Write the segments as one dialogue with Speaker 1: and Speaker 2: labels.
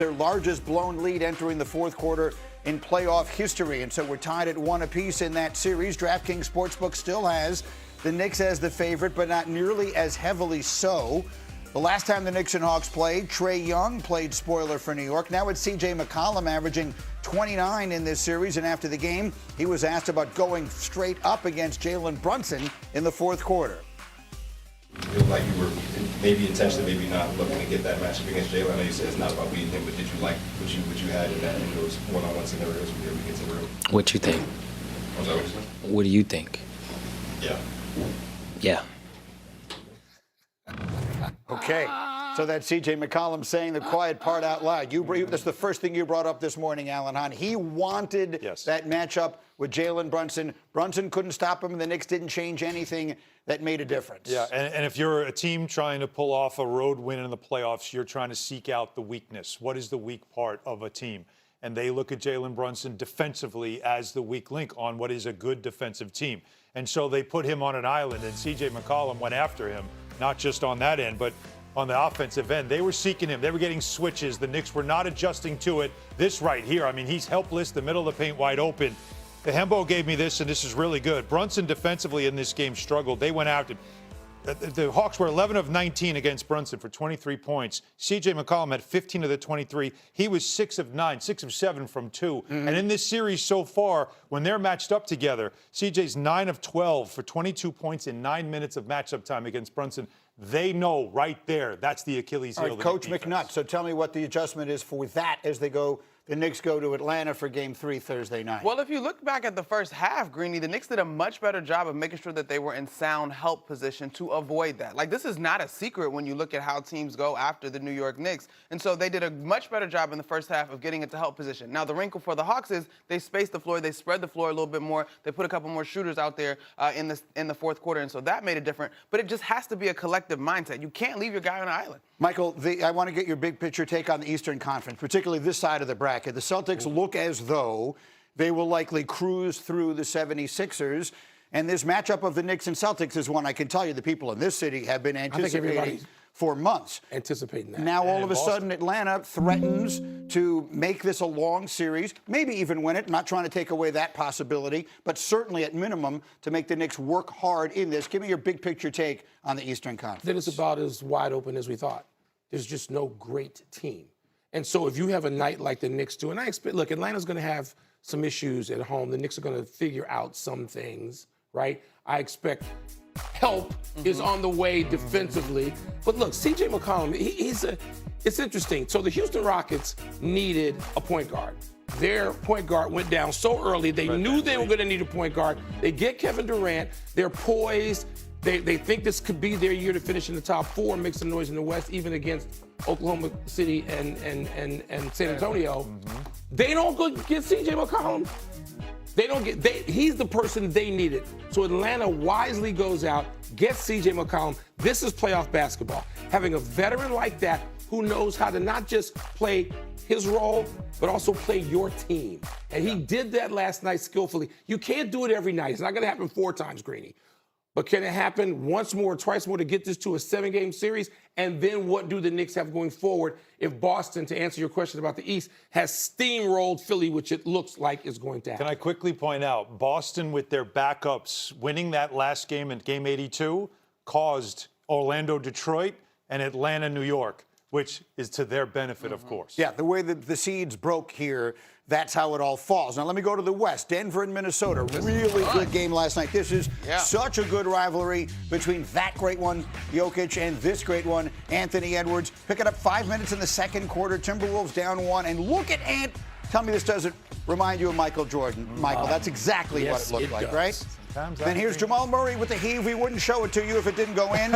Speaker 1: Their largest blown lead entering the fourth quarter in playoff history. And so we're tied at 1 apiece in that series. DraftKings Sportsbook still has the Knicks as the favorite, but not nearly as heavily so. The last time the Knicks and Hawks played, Trae Young played spoiler for New York. Now it's C.J. McCollum averaging 29 in this series. And after the game, he was asked about going straight up against Jalen Brunson in the fourth quarter.
Speaker 2: You feel like you were maybe intentionally, maybe not looking to get that matchup against Jalen? I know you said it's not about beating him, but did you like what you had in those one-on-one scenarios when you were against the room?
Speaker 3: What you think?
Speaker 2: I'm sorry, what you said?
Speaker 3: What do you think?
Speaker 2: Yeah.
Speaker 3: Yeah.
Speaker 1: Okay. So that's C.J. McCollum saying the quiet part out loud. That's the first thing you brought up this morning, Alan Hahn. He wanted that matchup with Jalen Brunson. Brunson couldn't stop him, and the Knicks didn't change anything that made a difference.
Speaker 4: Yeah, and if you're a team trying to pull off a road win in the playoffs, you're trying to seek out the weakness. What is the weak part of a team? And they look at Jalen Brunson defensively as the weak link on what is a good defensive team. And so they put him on an island, and C.J. McCollum went after him, not just on that end, but on the offensive end. They were seeking him. They were getting switches. The Knicks were not adjusting to it. This right here, I mean, he's helpless, the middle of the paint wide open. The Hembo gave me this, and this is really good. Brunson defensively in this game struggled. They went after him. The Hawks were 11 of 19 against Brunson for 23 points. C.J. McCollum had 15 of the 23. He was 6 of 9, 6 of 7 from 2. And in this series so far, when they're matched up together, C.J.'s 9 of 12 for 22 points in 9 minutes of matchup time against Brunson. They know right there that's the Achilles heel.
Speaker 1: All right, Coach McNutt, so tell me what the adjustment is for that as the Knicks go to Atlanta for Game 3 Thursday night.
Speaker 5: Well, if you look back at the first half, Greeny, the Knicks did a much better job of making sure that they were in sound help position to avoid that. Like, this is not a secret when you look at how teams go after the New York Knicks. And so they did a much better job in the first half of getting into help position. Now, the wrinkle for the Hawks is they spaced the floor, they spread the floor a little bit more, they put a couple more shooters out there in the fourth quarter, and so that made it different. But it just has to be a collective mindset. You can't leave your guy on an island.
Speaker 1: Michael, I want to get your big picture take on the Eastern Conference, particularly this side of the bracket. The Celtics look as though they will likely cruise through the 76ers. And this matchup of the Knicks and Celtics is one I can tell you the people in this city have been anticipating for months.
Speaker 6: Anticipating that.
Speaker 1: Now, all of a sudden, Atlanta threatens to make this a long series, maybe even win it. I'm not trying to take away that possibility, but certainly at minimum to make the Knicks work hard in this. Give me your big picture take on the Eastern Conference.
Speaker 6: Then it's about as wide open as we thought. There's just no great team. And so if you have a night like the Knicks do, and I expect, look, Atlanta's going to have some issues at home. The Knicks are going to figure out some things, right? I expect help is on the way defensively. But look, C.J. McCollum, it's interesting. So the Houston Rockets needed a point guard. Their point guard went down so early. They knew they were going to need a point guard. They get Kevin Durant. They're poised. They think this could be their year to finish in the top 4 and make some noise in the West, even against Oklahoma City and San Antonio. They don't go get C.J. McCollum. He's the person they needed. So Atlanta wisely goes out, gets C.J. McCollum. This is playoff basketball. Having a veteran like that who knows how to not just play his role, but also play your team. And he did that last night skillfully. You can't do it every night. It's not going to happen 4 times, Greeny. But can it happen once more, twice more to get this to a 7-game series? And then what do the Knicks have going forward if Boston, to answer your question about the East, has steamrolled Philly, which it looks like is going to happen?
Speaker 4: Can I quickly point out, Boston with their backups winning that last game in Game 82 caused Orlando, Detroit, and Atlanta, New York, which is to their benefit, of course.
Speaker 1: Yeah, the way that the seeds broke here, that's how it all falls. Now, let me go to the West. Denver and Minnesota. Really good game last night. This is such a good rivalry between that great one, Jokić, and this great one, Anthony Edwards. Pick it up 5 minutes in the second quarter. Timberwolves down 1. And look at Ant. Tell me this doesn't remind you of Michael Jordan. Michael, that's exactly what it looked like, right? Then here's Jamal Murray with the heave. We wouldn't show it to you if it didn't go in.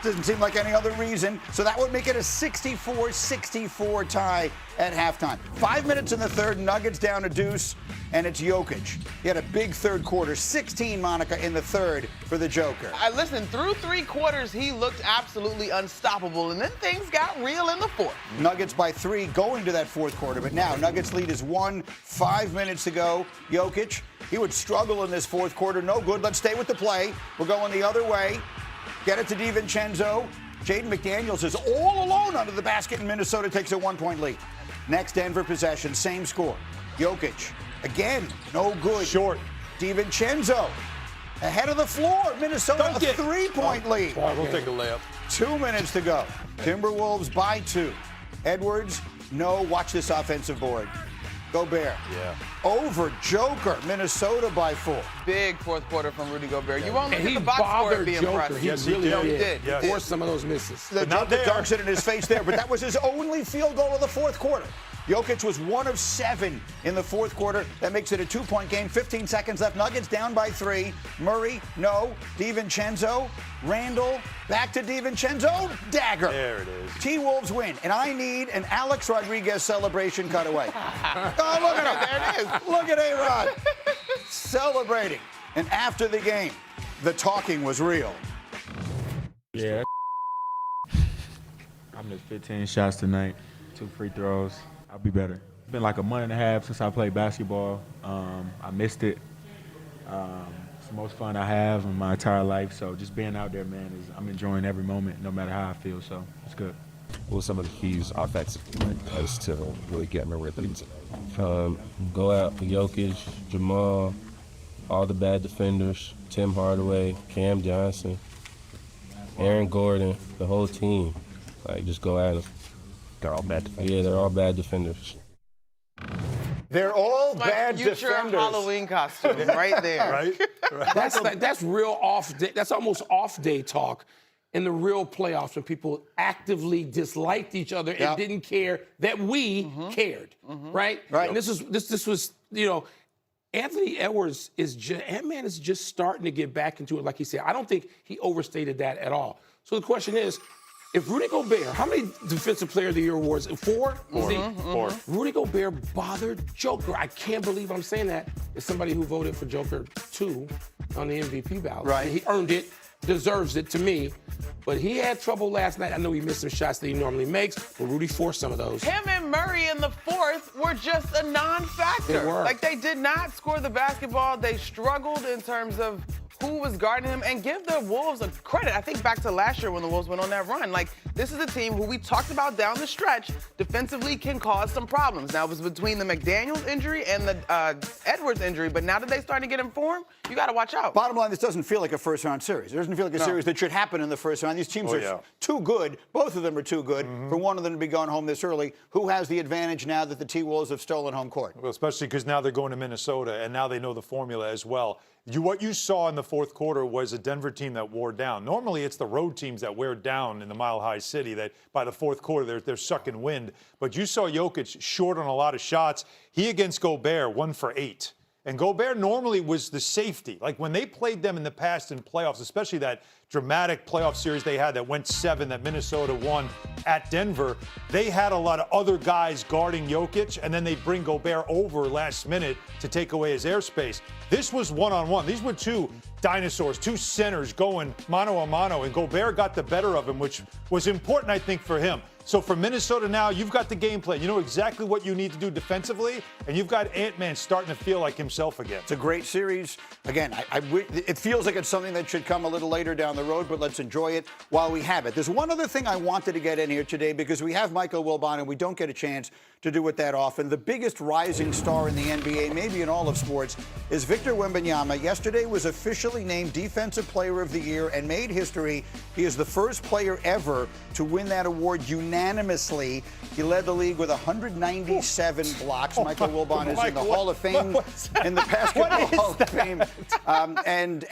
Speaker 1: Doesn't seem like any other reason. So that would make it a 64-64 tie at halftime. 5 minutes in the third, Nuggets down a deuce, and it's Jokić. He had a big third quarter, 16, Monica, in the third for the Joker.
Speaker 5: Listen, through 3 quarters, he looked absolutely unstoppable, and then things got real in the fourth.
Speaker 1: Nuggets by 3 going to that fourth quarter, but now Nuggets lead is 1, 5 minutes to go. Jokić, he would struggle in this fourth quarter. No good. Let's stay with the play. We're going the other way. Get it to DiVincenzo. Jaden McDaniels is all alone under the basket, and Minnesota takes a 1-point lead. Next Denver possession, same score. Jokić, again, no good.
Speaker 4: Short.
Speaker 1: DiVincenzo, ahead of the floor. Minnesota, a 3-point lead.
Speaker 4: We'll take a layup.
Speaker 1: 2 minutes to go. Timberwolves by 2. Edwards, no. Watch this offensive board. Gobert.
Speaker 4: Yeah.
Speaker 1: Over Joker. Minnesota by 4.
Speaker 5: Big fourth quarter from Rudy Gobert. You won't look
Speaker 6: And
Speaker 5: at
Speaker 6: he
Speaker 5: the box score
Speaker 6: bothered
Speaker 5: and be
Speaker 6: Joker.
Speaker 5: impressed.
Speaker 6: He
Speaker 4: Yes, he
Speaker 6: really
Speaker 4: did.
Speaker 5: He did.
Speaker 4: Yes.
Speaker 6: Forced some of those misses.
Speaker 1: The
Speaker 4: not there.
Speaker 1: darks it in his face there, but that was his only field goal of the fourth quarter. Jokić was 1 of 7 in the fourth quarter. That makes it a 2-point game. 15 seconds left. Nuggets down by 3. Murray, no. DiVincenzo, Randall, back to DiVincenzo, dagger.
Speaker 4: There it is.
Speaker 1: T-Wolves win, and I need an Alex Rodriguez celebration cutaway. Oh, look at him.
Speaker 5: There it is.
Speaker 1: Look at A-Rod celebrating. And after the game, the talking was real.
Speaker 3: Yeah. I missed 15 shots tonight, 2 free throws. I'll be better. It's been like a month and a half since I played basketball. I missed it. It's the most fun I have in my entire life. So just being out there, man, I'm enjoying every moment, no matter how I feel. So it's good.
Speaker 2: What were some of the keys offensively as to really getting the rhythms?
Speaker 7: Go out for Jokić, Jamal, all the bad defenders, Tim Hardaway, Cam Johnson, Aaron Gordon, the whole team. Like, just go at them.
Speaker 2: They're all bad defenders.
Speaker 7: Yeah, they're all bad defenders.
Speaker 1: They're all
Speaker 5: My
Speaker 1: bad
Speaker 5: future
Speaker 1: defenders.
Speaker 5: Halloween costume right there.
Speaker 4: Right?
Speaker 6: That's real off day. That's almost off day talk in the real playoffs when people actively disliked each other and didn't care that we cared, right?
Speaker 1: Right.
Speaker 6: And this was Anthony Edwards is just starting to get back into it, like he said. I don't think he overstated that at all. So the question is, if Rudy Gobert, how many Defensive Player of the Year awards? 4?
Speaker 4: Four.
Speaker 6: Rudy Gobert bothered Joker. I can't believe I'm saying that. As somebody who voted for Joker 2 on the MVP ballot.
Speaker 1: Right.
Speaker 6: He earned it, deserves it to me. But he had trouble last night. I know he missed some shots that he normally makes, but Rudy forced some of those.
Speaker 5: Him and Murray in the fourth were just a non-factor.
Speaker 6: They were.
Speaker 5: Like, they did not score the basketball. They struggled in terms of who was guarding him, and give the Wolves a credit. I think back to last year when the Wolves went on that run. Like, this is a team who we talked about down the stretch defensively can cause some problems. Now, it was between the McDaniels injury and the Edwards injury, but now that they starting to get informed, you got to watch out.
Speaker 1: Bottom line, this doesn't feel like a first-round series. It doesn't feel like a series that should happen in the first round. These teams are too good. Both of them are too good for one of them to be going home this early. Who has the advantage now that the T-Wolves have stolen home court?
Speaker 4: Well, especially because now they're going to Minnesota, and now they know the formula as well. What you saw in the fourth quarter was a Denver team that wore down. Normally, it's the road teams that wear down in the Mile High City that by the fourth quarter, they're sucking wind. But you saw Jokić short on a lot of shots. He against Gobert, 1 for 8. And Gobert normally was the safety. Like when they played them in the past in playoffs, especially that dramatic playoff series they had that went 7 that Minnesota won at Denver, they had a lot of other guys guarding Jokić, and then they bring Gobert over last minute to take away his airspace. This was one-on-one. These were 2 dinosaurs, 2 centers going mano-a-mano, and Gobert got the better of him, which was important, I think, for him. So for Minnesota now, you've got the game plan. You know exactly what you need to do defensively, and you've got Ant-Man starting to feel like himself again.
Speaker 1: It's a great series. Again, it feels like it's something that should come a little later down the road, but let's enjoy it while we have it. There's one other thing I wanted to get in here today because we have Michael Wilbon, and we don't get a chance to do it that often. The biggest rising star in the NBA, maybe in all of sports, is Victor Wembanyama. Yesterday was officially named Defensive Player of the Year and made history. He is the first player ever to win that award unanimously. He led the league with 197 blocks. Michael Wilbon is in the Hall of Fame, in the Basketball Hall of Fame. And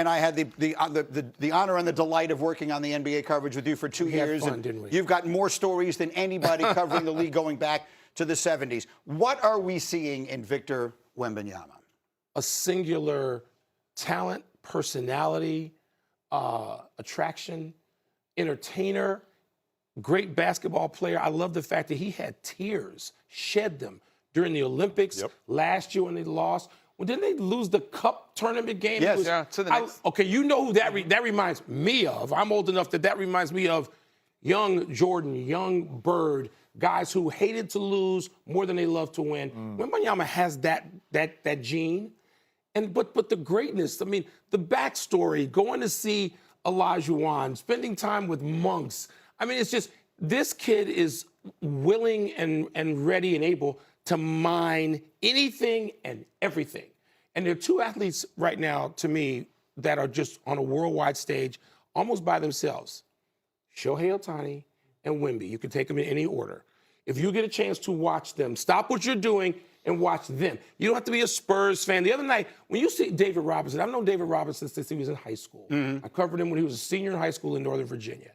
Speaker 1: I had the honor and the delight of working on the NBA coverage with you for 2 years.
Speaker 6: Fun, didn't we?
Speaker 1: You've got more stories than anybody covering the league going back to the 70s. What are we seeing in Victor Wembanyama?
Speaker 6: A singular talent, personality, attraction, entertainer, great basketball player. I love the fact that he had tears, shed them during the Olympics last year when they lost. Well, didn't they lose the cup tournament game?
Speaker 1: Yes.
Speaker 5: To the Knicks.
Speaker 6: Okay, you know who that reminds me of. I'm old enough that reminds me of young Jordan, young Bird, guys who hated to lose more than they loved to win. Wembanyama has that gene. But the greatness, I mean, the backstory, going to see Olajuwon, spending time with Monks. I mean, it's just this kid is willing and ready and able to mine anything and everything. And there are two athletes right now, to me, that are just on a worldwide stage almost by themselves. Shohei Ohtani and Wemby. You can take them in any order. If you get a chance to watch them, stop what you're doing and watch them. You don't have to be a Spurs fan. The other night, when you see David Robinson, I've known David Robinson since he was in high school. I covered him when he was a senior in high school in Northern Virginia.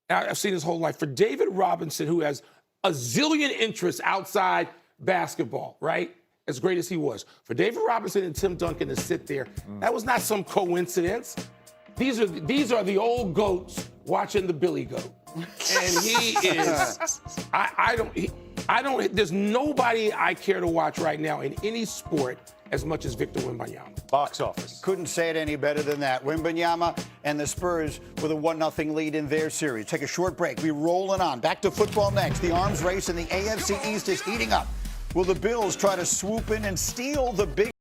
Speaker 6: I've seen his whole life. For David Robinson, who has a zillion interests outside basketball, right? As great as he was. For David Robinson and Tim Duncan to sit there, that was not some coincidence. These are the old goats watching the Billy Goat. And he is, there's nobody I care to watch right now in any sport as much as Victor Wembanyama.
Speaker 4: Box office.
Speaker 1: Couldn't say it any better than that. Wembanyama and the Spurs with a 1-0 lead in their series. Take a short break. We're rolling on. Back to football next. The arms race in the AFC East is heating up. Will the Bills try to swoop in and steal the big